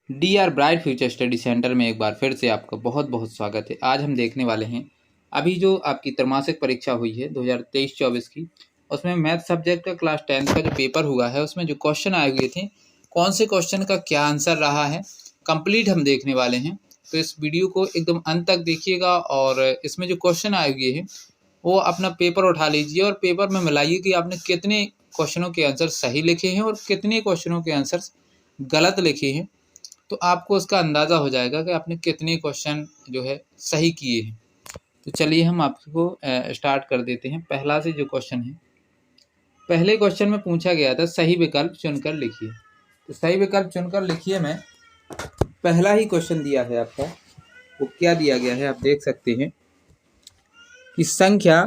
DR bright future study centre में एक बार फिर से आपका बहुत बहुत स्वागत है। आज हम देखने वाले हैं अभी जो आपकी त्रैमासिक परीक्षा हुई है 2023-24 की, उसमें मैथ सब्जेक्ट का क्लास 10 का जो पेपर हुआ है उसमें जो क्वेश्चन आए हुए थे, कौन से क्वेश्चन का क्या आंसर रहा है, कंप्लीट हम देखने वाले हैं। तो इस वीडियो को एकदम अंत तक देखिएगा और इसमें जो क्वेश्चन आए हुए हैं वो अपना पेपर उठा लीजिए और पेपर में मिलाइए कि आपने कितने क्वेश्चनों के आंसर सही लिखे हैं और कितने क्वेश्चनों के आंसर गलत लिखे हैं। तो आपको उसका अंदाज़ा हो जाएगा कि आपने कितने क्वेश्चन जो है सही किए हैं। तो चलिए हम आपको स्टार्ट कर देते हैं। पहला से जो क्वेश्चन है, पहले क्वेश्चन में पूछा गया था सही विकल्प चुनकर लिखिए। तो सही विकल्प चुनकर लिखिए में पहला ही क्वेश्चन दिया है आपका, वो क्या दिया गया है आप देख सकते हैं कि संख्या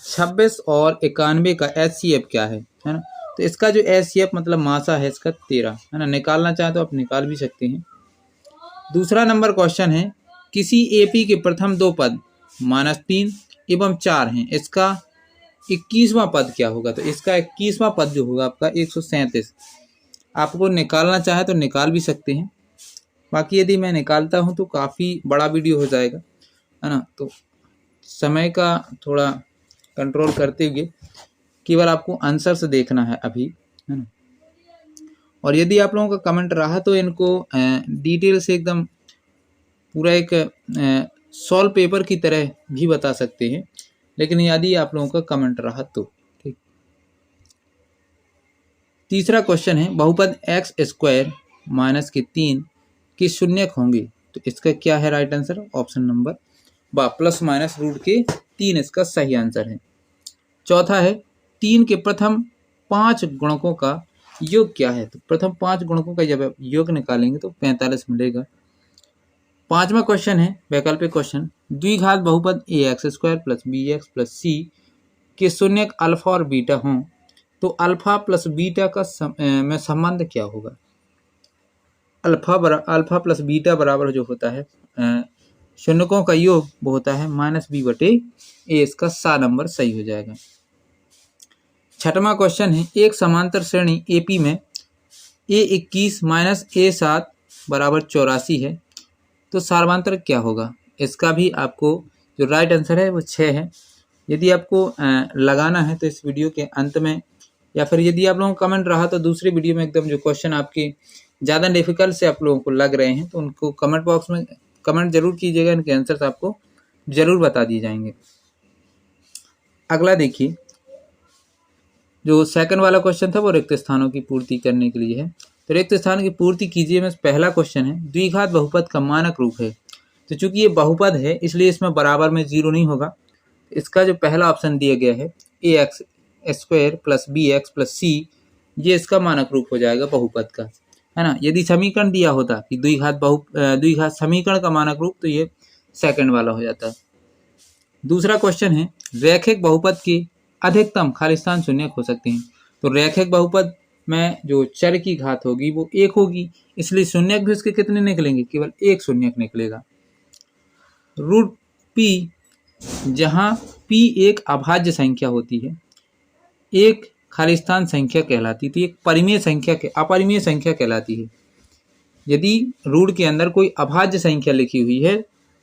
26 और 91 का HCF क्या है ना। तो इसका जो HCF मतलब मासा है इसका 13 है ना। निकालना चाहे तो आप निकाल भी सकते हैं। दूसरा नंबर क्वेश्चन है, किसी AP के प्रथम दो पद -3 एवं 4 हैं, इसका 21वां पद क्या होगा। तो इसका 21वां पद जो होगा आपका 137। आपको निकालना चाहे तो निकाल भी सकते हैं, बाकी यदि मैं निकालता हूं तो काफ़ी बड़ा वीडियो हो जाएगा है ना। तो समय का थोड़ा कंट्रोल करते हुए केवल आपको आंसर से देखना है अभी, है ना। और यदि आप लोगों का कमेंट रहा तो इनको डिटेल से एकदम पूरा एक सॉल्व पेपर की तरह भी बता सकते हैं, लेकिन यदि आप लोगों का कमेंट रहा तो ठीक। तीसरा क्वेश्चन है, बहुपद x² माइनस के 3 के शून्यक होंगे, तो इसका क्या है right answer. Option number plus minus root के 3 इसका सही आंसर है। चौथा है, 3 के प्रथम 5 गुणकों का योग क्या है। तो प्रथम 5 गुणकों का जब योग निकालेंगे तो 45 मिलेगा। पांचवा क्वेश्चन है वैकल्पिक क्वेश्चन, द्विघात बहुपद ax² plus bx plus c के शून्यक अल्फा और बीटा हों तो अल्फा प्लस बीटा का में संबंध क्या होगा। अल्फा प्लस बीटा बराबर जो होता है शून्यकों का योग वो होता है -b/a। इसका 7 नंबर सही हो जाएगा। छठवां क्वेश्चन है, एक समांतर श्रेणी AP में a21 माइनस a7 बराबर 84 है, तो सार्वधातुक क्या होगा। इसका भी आपको जो राइट आंसर है वो 6 है। यदि आपको लगाना है तो इस वीडियो के अंत में, या फिर यदि आप लोगों को कमेंट रहा तो दूसरी वीडियो में एकदम जो क्वेश्चन आपके ज़्यादा डिफिकल्ट से आप लोगों को लग रहे हैं तो उनको कमेंट बॉक्स में कमेंट जरूर कीजिएगा, इनके आंसर्स आपको जरूर बता दिए जाएंगे। अगला देखिए, जो सेकंड वाला क्वेश्चन था वो रिक्त स्थानों की पूर्ति करने के लिए है। तो रिक्त स्थान की पूर्ति कीजिए में पहला क्वेश्चन है, द्विघात बहुपद का मानक रूप है। तो चूंकि ये बहुपद है इसलिए इसमें बराबर में 0 नहीं होगा। इसका जो पहला ऑप्शन दिया गया है ax² plus bx plus c, ये इसका मानक रूप हो जाएगा बहुपद का, है ना। यदि समीकरण दिया होता कि द्विघात समीकरण का मानक रूप, तो ये सेकंड वाला हो जाता। दूसरा क्वेश्चन है, रैखिक बहुपद के अधिकतम खाली स्थान शून्यक हो सकते हैं। तो रैखिक बहुपद में जो चर की घात होगी वो 1 होगी, इसलिए शून्यक भी उसके कितने निकलेंगे, केवल 1 शून्यक निकलेगा। रूट p, जहां p एक अभाज्य संख्या होती है, एक खाली स्थान संख्या कहलाती थी, एक परिमेय संख्या अपरिमेय संख्या कहलाती है। यदि रूट के अंदर कोई अभाज्य संख्या लिखी हुई है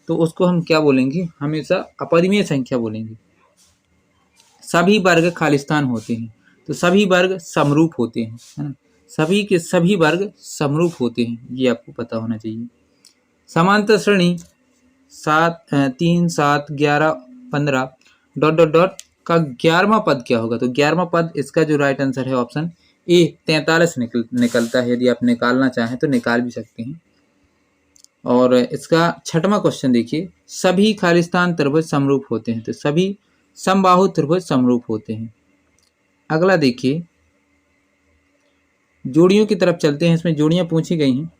तो उसको हम क्या बोलेंगे, हमेशा अपरिमेय संख्या बोलेंगे। सभी वर्ग खालिस्तान होते हैं, तो सभी वर्ग समरूप होते हैं, है ना। सभी के सभी वर्ग समरूप होते हैं, ये आपको पता होना चाहिए। समांतर श्रेणी 3 7 11 15 ... का 11वां पद क्या होगा। तो 11वां पद इसका जो राइट आंसर है ऑप्शन ए 43 निकलता है। यदि आप निकालना चाहें तो निकाल भी सकते हैं। और इसका छठवां क्वेश्चन देखिए, सभी खालिस्तान त्रिभुज समरूप होते हैं। तो सभी समबाहु त्रिभुज समरूप होते हैं। अगला देखिए, जोड़ियों की तरफ चलते हैं। इसमें जोड़ियां पूछी गई हैं,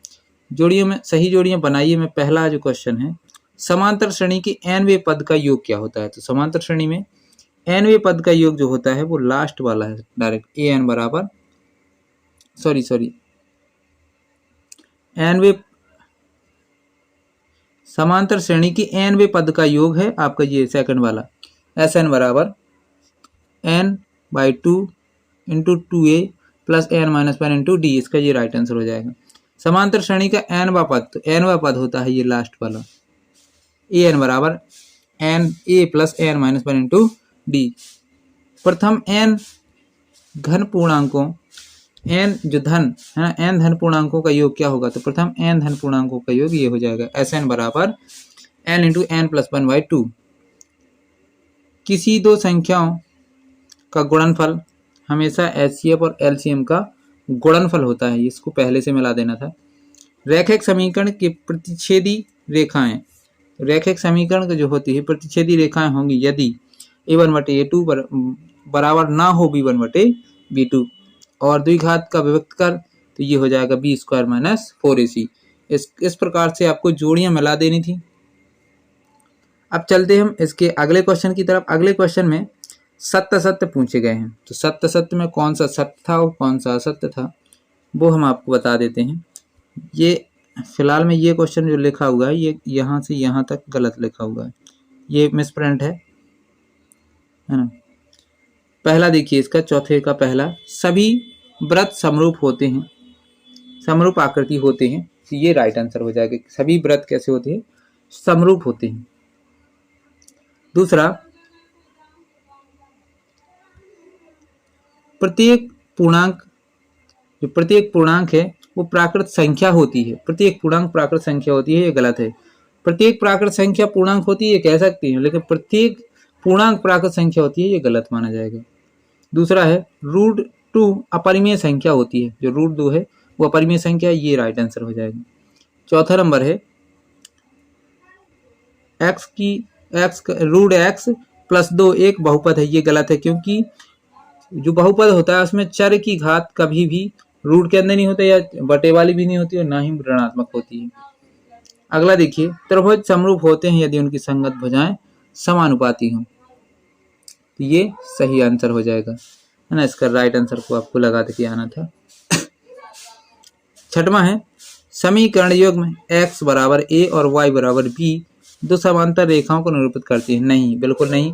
जोड़ियों में सही जोड़ियां बनाइए में पहला जो क्वेश्चन है, समांतर श्रेणी के nवें पद का योग क्या होता है। तो समांतर श्रेणी में nवें पद का योग जो होता है वो लास्ट वाला है, डायरेक्ट an बराबर nवें समांतर श्रेणी के nवें पद का योग है आपका ये सेकंड वाला, Sn बराबर n/2 × 2a plus n - 1 × d। इसका ये राइट आंसर हो जाएगा। समांतर श्रेणी का nवां पद, तो nवां पद होता है ये लास्ट वाला, an बराबर n a plus n minus 1 into D. प्रथम n घन पूर्णांकों, n जो धन है ना, n धन पूर्णांकों का योग क्या होगा, तो प्रथम n धन पूर्णांकों का योग ये हो जाएगा Sn बराबर n इंटू n प्लस 1/2। किसी दो संख्याओं का गुणनफल हमेशा HCF और LCM का गुणनफल होता है, इसको पहले से मिला देना था। रैखिक समीकरण के प्रतिच्छेदी रेखाएं, रैखिक समीकरण जो होती है प्रतिच्छेदी रेखाएं होंगी यदि a1/a2 बराबर ना हो b1/b2 और द्विघात का विभक्त कर, तो ये हो जाएगा b² माइनस 4ac। इस प्रकार से आपको जोड़ियां मिला देनी थी। अब चलते हम इसके अगले क्वेश्चन की तरफ। अगले क्वेश्चन में सत्य सत्य पूछे गए हैं, तो सत्य सत्य में कौन सा सत्य था और कौन सा असत्य था वो हम आपको बता देते हैं। ये फिलहाल में ये क्वेश्चन जो लिखा हुआ है ये यहाँ से यहाँ तक गलत लिखा हुआ है, ये मिसप्रिंट है ना। पहला देखिए इसका, चौथे का पहला, सभी वृत्त समरूप होते हैं, समरूप आकृति होते हैं, तो ये राइट आंसर हो जाएगा। सभी वृत्त कैसे होते हैं, समरूप होते हैं। दूसरा, प्रत्येक पूर्णांक, जो प्रत्येक पूर्णांक है वो प्राकृत संख्या होती है, प्रत्येक पूर्णांक प्राकृत संख्या होती है, ये गलत है। प्रत्येक प्राकृत संख्या पूर्णांक होती है ये कह सकती है, लेकिन प्रत्येक पूर्णांक प्राकृत संख्या होती है ये गलत माना जाएगा। दूसरा है √2 अपरिमेय संख्या होती है, जो √2 है वो अपरिमेय संख्या है, ये राइट आंसर हो जाएगा। चौथा नंबर है √x प्लस 2 एक बहुपद है, ये गलत है, क्योंकि जो बहुपद होता है उसमें चर की घात कभी भी रूट के अंदर नहीं होता या बटे वाली भी नहीं होती और ना ही ऋणात्मक होती है। अगला देखिए, त्रिभुज समरूप होते हैं यदि उनकी संगत भुजाएं समानुपाती हों, तो ये सही आंसर हो जाएगा, है ना। इसका राइट आंसर को आपको लगा के आना था। छठवां है, समीकरण युग्म x बराबर a और y बराबर b दो समांतर रेखाओं को निरूपित करती है। नहीं, बिल्कुल नहीं,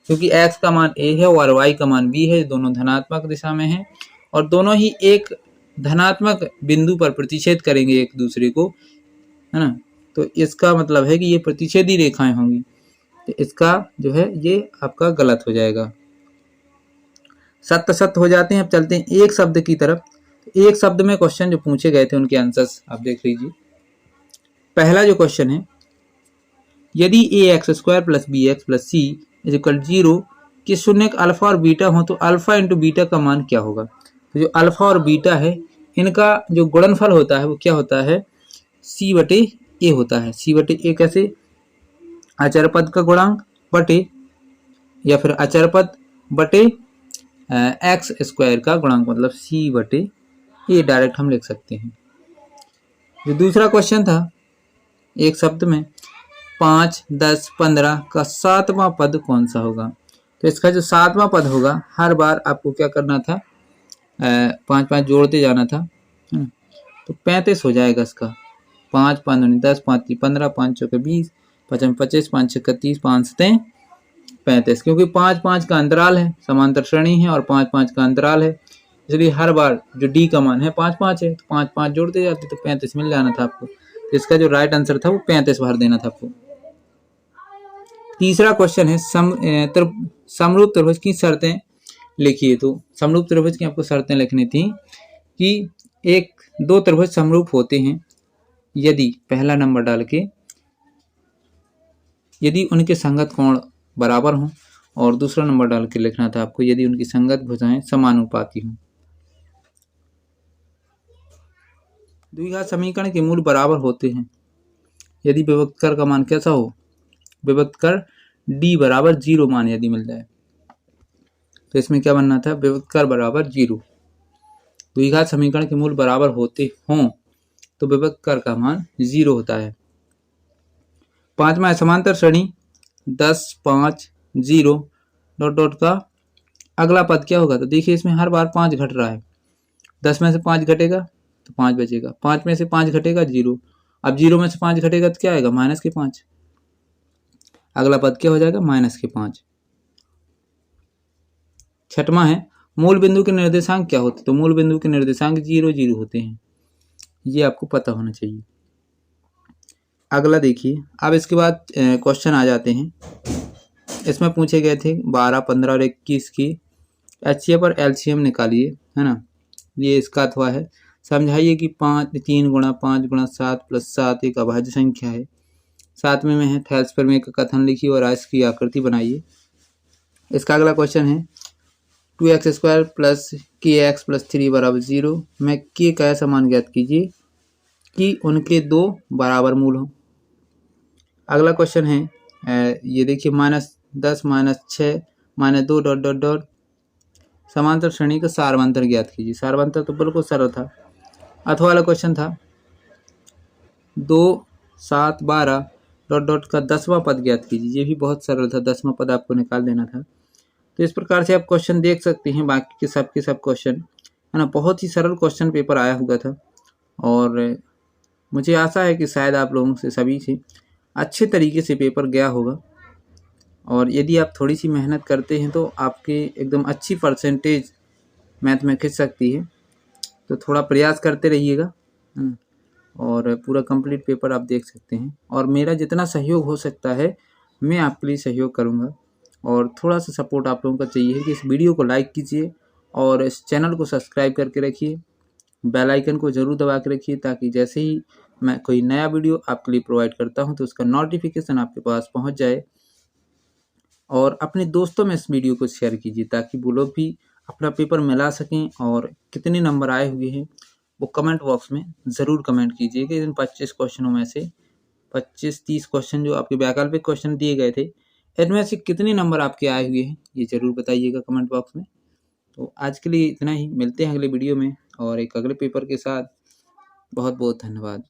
क्योंकि x का मान a है और y का मान b है, दोनों धनात्मक दिशा में हैं और दोनों ही एक धनात्मक बिंदु पर प्रतिच्छेद करेंगे एक दूसरे को, है ना। तो इसका मतलब है कि ये प्रतिच्छेदी रेखाएं होंगी, तो इसका जो है ये आपका गलत हो जाएगा। सत्य सत्य हो जाते हैं। अब चलते हैं एक शब्द की तरफ। एक शब्द में क्वेश्चन जो पूछे गए थे उनके आंसर्स आप देख लीजिए। पहला जो क्वेश्चन है, यदि ax² plus bx plus c equal 0 के शून्यक अल्फा और बीटा हो तो अल्फा इंटू बीटा का मान क्या होगा। तो जो अल्फा और बीटा है इनका जो गुणनफल होता है वो क्या होता है, c/a होता है। c/a कैसे, अचर पद का गुणांक बटे या फिर अचर पद बटे x² का गुणांक, मतलब c/a डायरेक्ट हम लिख सकते हैं। जो दूसरा क्वेश्चन था, एक शब्द में 5, 10, 15 का 7वां पद कौन सा होगा। तो इसका जो 7वां पद होगा हर बार आपको क्या करना था, 5 5 जोड़ते जाना था, तो 35 हो जाएगा इसका। 5 5 10, 5 3 15, 5 4 20, 5 25, 5 6 30, 5 7 35, क्योंकि 5 5 का अंतराल है, समांतर श्रेणी है और 5 5 का अंतराल है, इसलिए हर बार जो डी का मान है 5 5 है, तो 5 5 जोड़ते जाते तो 35 मिल जाना था आपको। तो इसका जो राइट आंसर था वो 35 भर देना था आपको। तीसरा क्वेश्चन है, समरूप त्रिभुज की शर्तें लिखिए। तो समरूप त्रिभुज की आपको शर्तें लिखनी थी कि दो त्रिभुज समरूप होते हैं यदि, पहला नंबर डाल के, यदि उनके संगत कोण बराबर हों, और दूसरा नंबर डाल के लिखना था आपको यदि उनकी संगत भुजाएं समानुपाती हों। द्विघात समीकरण के मूल बराबर होते हैं यदि विभक्तकर का मान कैसा हो, विभक्तकर d बराबर 0 मान यदि मिल जाए, तो इसमें क्या बनना था, विभक्तकर बराबर 0। द्विघात समीकरण के मूल बराबर होते हों तो विभक्तकर का मान 0 होता है। पांचवा, समांतर श्रेणी 10 5 0 डॉट डॉट का अगला पद क्या होगा। तो देखिए इसमें हर बार 5 घट रहा है, 10 में से 5 घटेगा तो 5 बचेगा, 5 में से 5 घटेगा 0, अब 0 में से 5 घटेगा तो क्या आएगा, -5, अगला पद क्या हो जाएगा, -5। छठवां है, मूल बिंदु के निर्देशांक क्या होते, तो मूल बिंदु के निर्देशांक 0 0 होते हैं। ये आपको पता होना चाहिए। अगला देखिए, अब इसके बाद क्वेश्चन आ जाते हैं। इसमें पूछे गए थे 12, 15 और 21 की एचसीएफ और एलसीएम निकालिए, है ना। ये इसका अथवा है। समझाइए कि 3 गुणा 5 गुणा 7 प्लस 7 एक अभाज्य संख्या है। 7वें में है थेल्स प्रमेय का कथन लिखिए और आयत की आकृति बनाइए। इसका अगला क्वेश्चन है 2x² प्लस kx प्लस 3 बराबर 0 में k का ऐसा मान ज्ञात कीजिए कि उनके 2 बराबर मूल हों। अगला क्वेश्चन है ये देखिए -10 -6 -2 डॉट डॉट डॉट समांतर श्रेणी का सारवंतर ज्ञात कीजिए। सारवंतर तो बिल्कुल सरल था। अथवा वाला क्वेश्चन था 2 7 12 डॉट डॉट का 10वां पद ज्ञात कीजिए। ये भी बहुत सरल था, 10वां पद आपको निकाल देना था। तो इस प्रकार से आप क्वेश्चन देख सकते हैं। बाकी के सब क्वेश्चन है ना, बहुत ही सरल क्वेश्चन पेपर आया हुआ था और मुझे आशा है कि शायद आप लोगों से सभी से अच्छे तरीके से पेपर गया होगा। और यदि आप थोड़ी सी मेहनत करते हैं तो आपके एकदम अच्छी परसेंटेज मैथ में खिंच सकती है। तो थोड़ा प्रयास करते रहिएगा और पूरा कंप्लीट पेपर आप देख सकते हैं। और मेरा जितना सहयोग हो सकता है मैं आपके लिए सहयोग करूँगा। और थोड़ा सा सपोर्ट आप लोगों का चाहिए कि इस वीडियो को लाइक कीजिए और इस चैनल को सब्सक्राइब करके रखिए। बेल आइकन को ज़रूर दबा के रखिए ताकि जैसे ही मैं कोई नया वीडियो आपके लिए प्रोवाइड करता हूं तो उसका नोटिफिकेशन आपके पास पहुंच जाए। और अपने दोस्तों में इस वीडियो को शेयर कीजिए ताकि वो लोग भी अपना पेपर मिला सकें। और कितने नंबर आए हुए हैं वो कमेंट बॉक्स में ज़रूर कमेंट कीजिए कि इन 25 क्वेश्चनों में से 25-30 क्वेश्चन जो आपके वैकल्पिक क्वेश्चन दिए गए थे इनमें से कितने नंबर आपके आए हुए हैं ये ज़रूर बताइएगा कमेंट बॉक्स में। तो आज के लिए इतना ही, मिलते हैं अगले वीडियो में और एक अगले पेपर के साथ। बहुत बहुत धन्यवाद।